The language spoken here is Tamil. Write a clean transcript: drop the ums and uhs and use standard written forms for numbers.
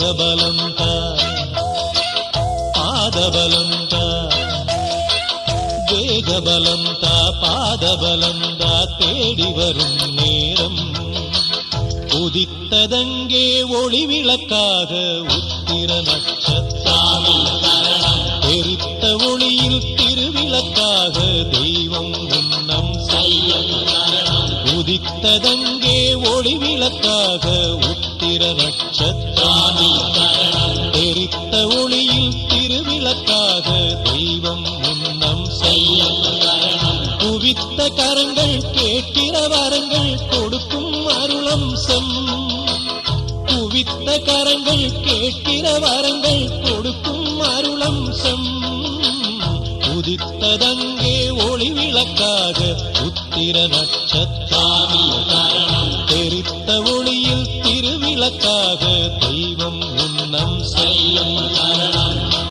தேகபலந்தா பாதபலந்தா தேகபலந்தா பாதபலந்தா தேடி வரும் நேரம் உதித்ததங்கே ஒளி விளக்காக உத்திர நட்சத்திரம் எரித்த ஒளியில் திருவிளக்காக தெய்வம் உன்னம் உதித்ததங்கே ஒளி விளக்காக உத்திர நட்சத்திரம் எரித்த ஒளியில் திருவிளக்காக தெய்வம் உன்னம் குவித்த கரங்கள் கேட்கிற வரங்கள் கொடுக்கும் அருளம்சம் குவித்த கரங்கள் கேட்கிற வரங்கள் கொடுக்கும் அருளம்சம் உதித்ததங்கே ஒளி விளக்காக உத்திர நட்சத்திரம் தெரித்த ஒளியில் திருவிளக்காக தெய்வம் உன்னம் செல்லும்